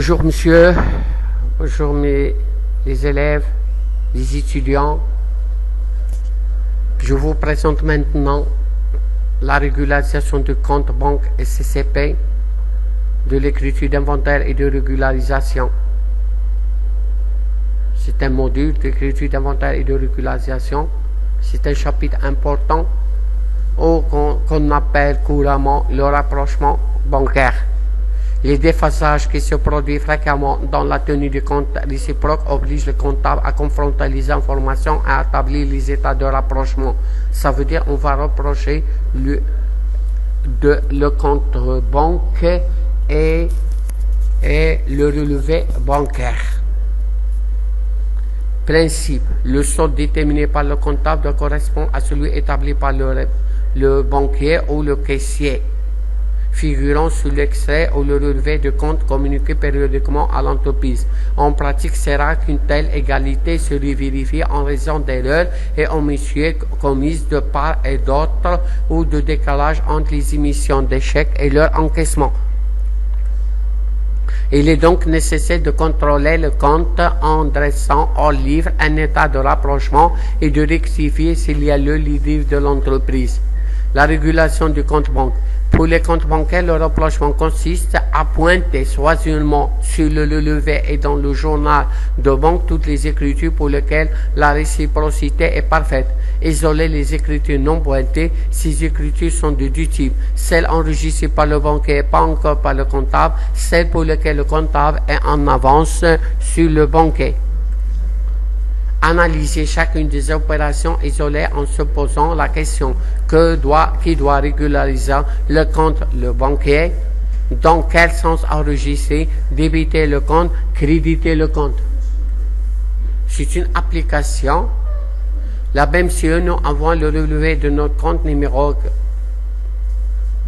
Bonjour monsieur, bonjour les élèves, les étudiants. Je vous présente maintenant la régularisation du compte banque SCCP, de l'écriture d'inventaire et de régularisation. C'est un module d'écriture d'inventaire et de régularisation. C'est un chapitre important qu'on appelle couramment le rapprochement bancaire. Les déphasages qui se produisent fréquemment dans la tenue du compte réciproque obligent le comptable à confronter les informations et à établir les états de rapprochement. Ça veut dire qu'on va rapprocher le compte banque et le relevé bancaire. Principe. Le solde déterminé par le comptable doit correspondre à celui établi par le banquier ou le caissier, figurant sur l'extrait ou le relevé de compte communiqué périodiquement à l'entreprise. En pratique, c'est rare qu'une telle égalité se vérifie en raison d'erreurs et omissions commises de part et d'autre ou de décalage entre les émissions des chèques et leur encaissement. Il est donc nécessaire de contrôler le compte en dressant hors livre un état de rapprochement et de rectifier s'il y a lieu les livres de l'entreprise. La régulation du compte banque. Pour les comptes bancaires, le rapprochement consiste à pointer soigneusement sur le relevé et dans le journal de banque toutes les écritures pour lesquelles la réciprocité est parfaite. Isoler les écritures non pointées. Ces écritures sont de deux types: celles enregistrées par le banquier et pas encore par le comptable, celles pour lesquelles le comptable est en avance sur le banquier. Analyser chacune des opérations isolées en se posant la question qui doit régulariser le compte le banquier, dans quel sens enregistrer, débiter le compte, créditer le compte. C'est une application. La BMCE nous envoie le relevé de notre compte numéro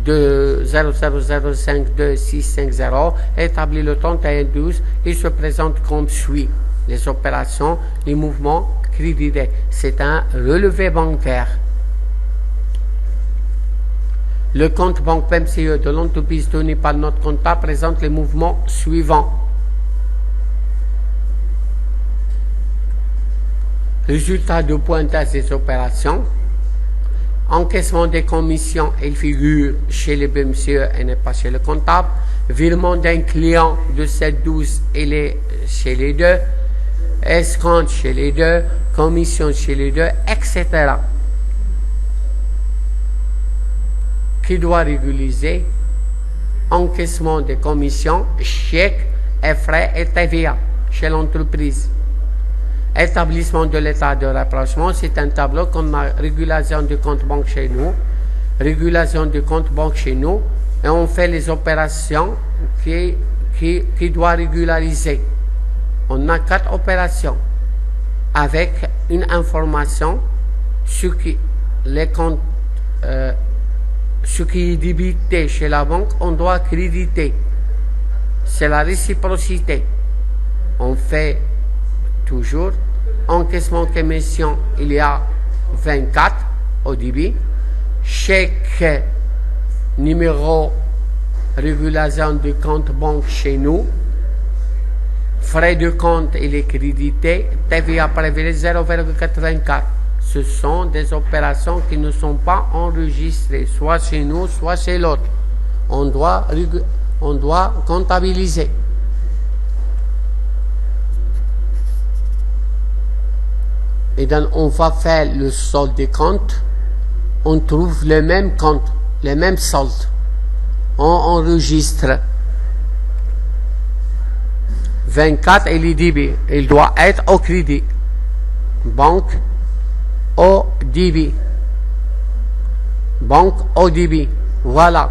de 0005260 établi le 31/12. Il se présente comme suit: les opérations, les mouvements crédités. C'est un relevé bancaire. Le compte banque BMCE de l'entreprise tenu par notre comptable présente les mouvements suivants. Résultat de pointage des opérations. Encaissement des commissions, il figure chez les BMCE et n'est pas chez le comptable. Virement d'un client de 7/12, il est chez les deux. Escompte chez les deux, commission chez les deux, etc. Qui doit régulariser? Encaissement des commissions, chèques et frais et TVA chez l'entreprise. Établissement de l'état de rapprochement, c'est un tableau comme la régulation du compte banque chez nous, régulation du compte banque chez nous, et on fait les opérations qui doit régulariser. On a 4 opérations avec une information sur ce qui est débité chez la banque, on doit créditer. C'est la réciprocité. On fait toujours encaissement commission, il y a 24 au débit. Chèque numéro régulation du compte banque chez nous. Frais de compte, il est crédité. TVA prévélé 0,84. Ce sont des opérations qui ne sont pas enregistrées, soit chez nous, soit chez l'autre. On doit comptabiliser. Et donc, on va faire le solde des comptes. On trouve les mêmes comptes, les mêmes soldes. On enregistre 24 et les débits. Il doit être au crédit. Banque au débit. Banque au débit. Voilà.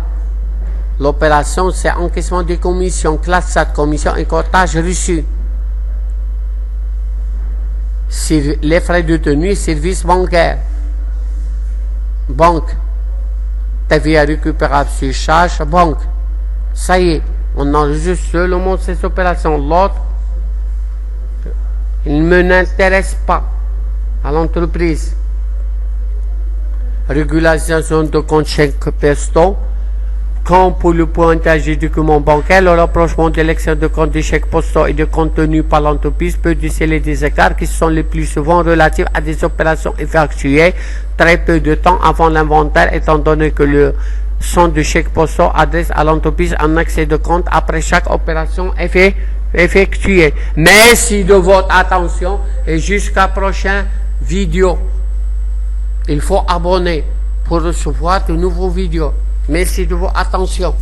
L'opération, c'est encaissement des commissions, classe 7, commission et courtage reçu. Les frais de tenue, service bancaire. Banque. TVA récupérable sur charge, banque. Ça y est, on enregistre seulement ces opérations. L'autre, il ne m'intéresse pas à l'entreprise. Régularisation de compte chèque pesto. Comme pour le pointage des documents bancaires, le rapprochement de l'excès de compte des chèques postaux et de compte tenu par l'entreprise peut déceler des écarts qui sont les plus souvent relatifs à des opérations effectuées très peu de temps avant l'inventaire, étant donné que le son de chèques postaux adresse à l'entreprise un accès de compte après chaque opération effectuée. Merci de votre attention et jusqu'à prochaine vidéo. Il faut abonner pour recevoir de nouveaux vidéos. Merci de votre attention.